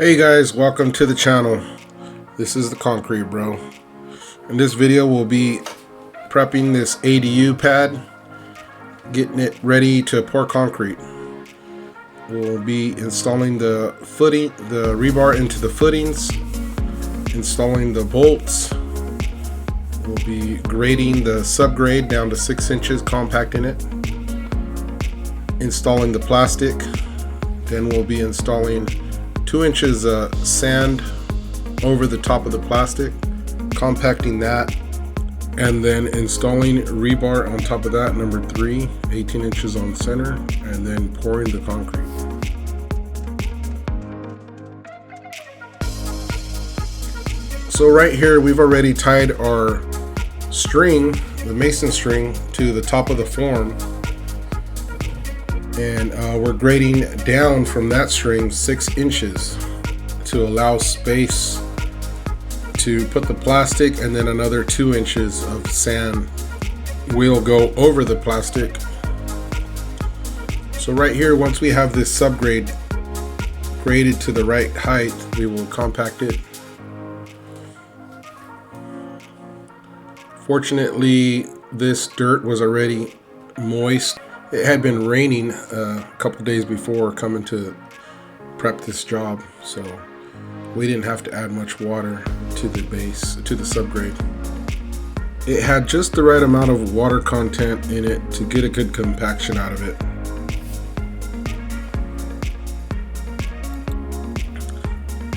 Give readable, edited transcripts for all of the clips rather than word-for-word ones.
Hey guys, welcome to the channel. This is the Concrete Bro. In this video we'll be prepping this ADU pad, getting it ready to pour concrete. We'll be installing the rebar into the footings, installing the bolts. We'll be grading the subgrade down to 6 inches, compacting it, installing the plastic. Then we'll be installing 2 inches sand over the top of the plastic, compacting that, and then installing rebar on top of that, number 3, 18 inches on center, and then pouring the concrete. So right here we've already tied our string, the mason string, to the top of the form, and we're grading down from that string 6 inches to allow space to put the plastic, and then another 2 inches of sand will go over the plastic. So right here, once we have this subgrade graded to the right height, we will compact it. Fortunately, this dirt was already moist. It had been raining a couple days before coming to prep this job, so we didn't have to add much water to the base, to the subgrade. It had just the right amount of water content in it to get a good compaction out of it.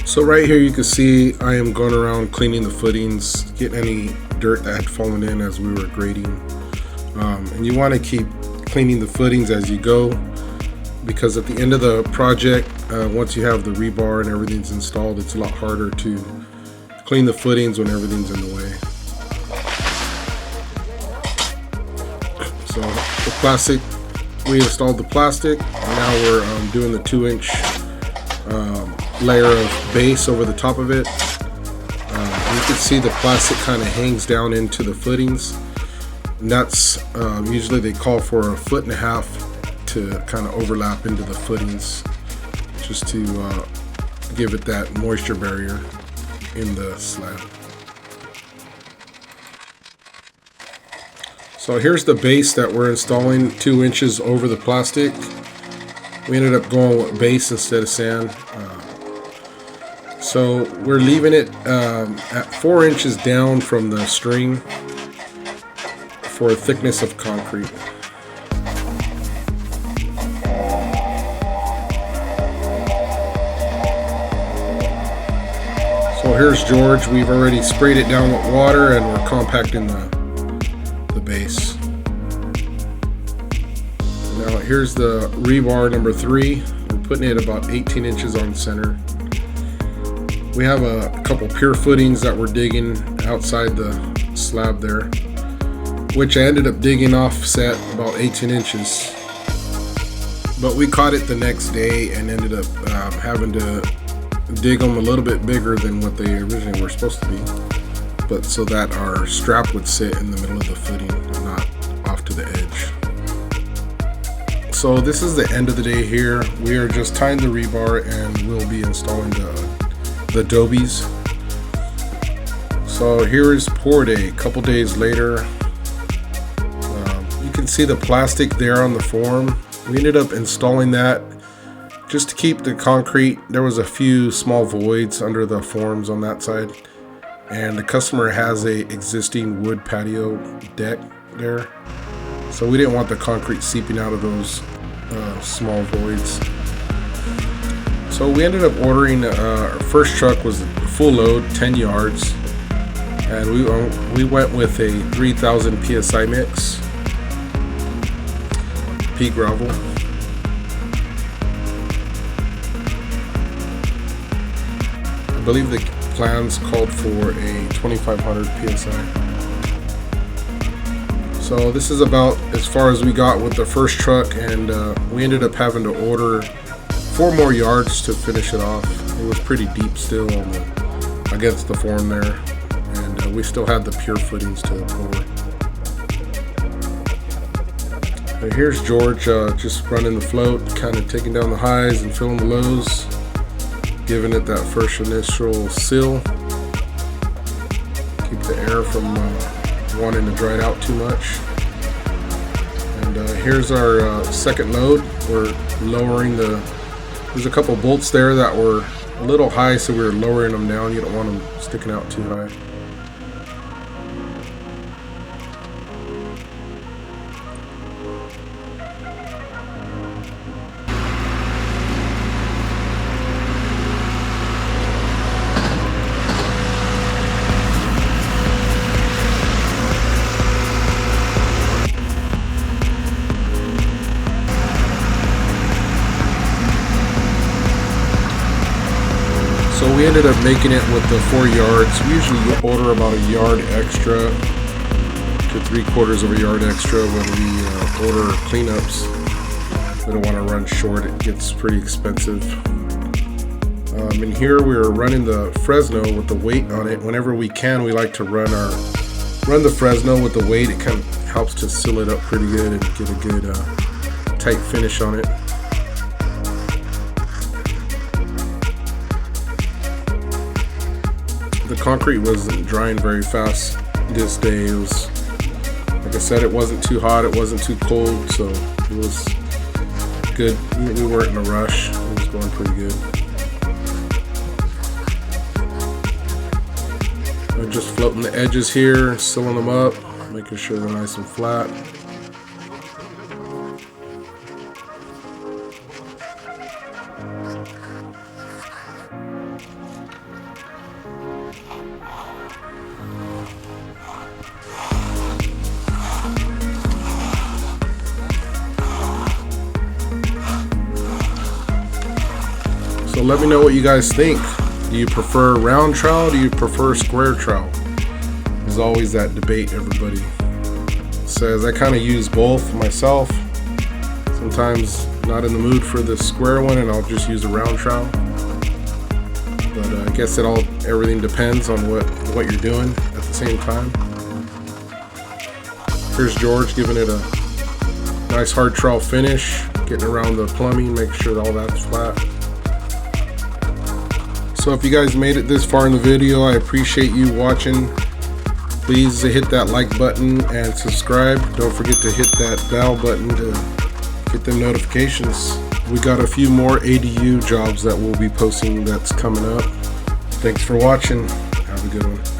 So right here you can see I am going around cleaning the footings, getting any dirt that had fallen in as we were grading. And you want to keep cleaning the footings as you go, because at the end of the project, once you have the rebar and everything's installed, it's a lot harder to clean the footings when everything's in the way. So the plastic, we installed the plastic, and now we're doing the 2-inch layer of base over the top of it. You can see the plastic kind of hangs down into the footings, and that's usually they call for 1.5 feet to kind of overlap into the footings, just to give it that moisture barrier in the slab. So here's the base that we're installing, 2 inches over the plastic. We ended up going with base instead of sand. So we're leaving it at 4 inches down from the string for a thickness of concrete. So here's George. We've already sprayed it down with water and we're compacting the base. Now here's the rebar number 3. We're putting it about 18 inches on center. We have a couple pure footings that we're digging outside the slab there, which I ended up digging offset about 18 inches. But we caught it the next day and ended up having to dig them a little bit bigger than what they originally were supposed to be, but so that our strap would sit in the middle of the footing and not off to the edge. So this is the end of the day here. We are just tying the rebar and we'll be installing the dobies. So here is pour day. A couple days later, you can see the plastic there on the form. We ended up installing that just to keep the concrete. There was a few small voids under the forms on that side, and the customer has a existing wood patio deck there, so we didn't want the concrete seeping out of those small voids. So we ended up ordering, our first truck was a full load, 10 yards, and we went with a 3,000 PSI mix, pea gravel. I believe the plans called for a 2,500 PSI. So this is about as far as we got with the first truck, and we ended up having to order 4 more yards to finish it off. It was pretty deep still against the form there, and we still had the pure footings to pour. Here's George just running the float, kind of taking down the highs and filling the lows. giving it that first initial seal. Keep the air from wanting to dry it out too much. And here's our second load. We're lowering there's a couple bolts there that were a little high, so we're lowering them down. You don't want them sticking out too high. So we ended up making it with the 4 yards. We usually order about a yard extra to 3/4 of a yard extra when we order cleanups. We don't want to run short, it gets pretty expensive. In here we were running the Fresno with the weight on it. Whenever we can, we like to run the Fresno with the weight. It kind of helps to seal it up pretty good and get a good tight finish on it. The concrete wasn't drying very fast this day. It was, like I said, it wasn't too hot, it wasn't too cold, so it was good. We weren't in a rush. It was going pretty good. I'm just floating the edges here, sealing them up, making sure they're nice and flat. So let me know what you guys think. Do you prefer round trowel? Do you prefer square trowel? There's always that debate everybody says. I kind of use both myself. Sometimes not in the mood for the square one and I'll just use a round trowel. But I guess everything depends on what you're doing at the same time. Here's George giving it a nice hard trowel finish, getting around the plumbing, making sure that all that's flat. So if you guys made it this far in the video, I appreciate you watching. Please hit that like button and subscribe. Don't forget to hit that bell button to get them notifications. We got a few more ADU jobs that we'll be posting that's coming up. Thanks for watching. Have a good one.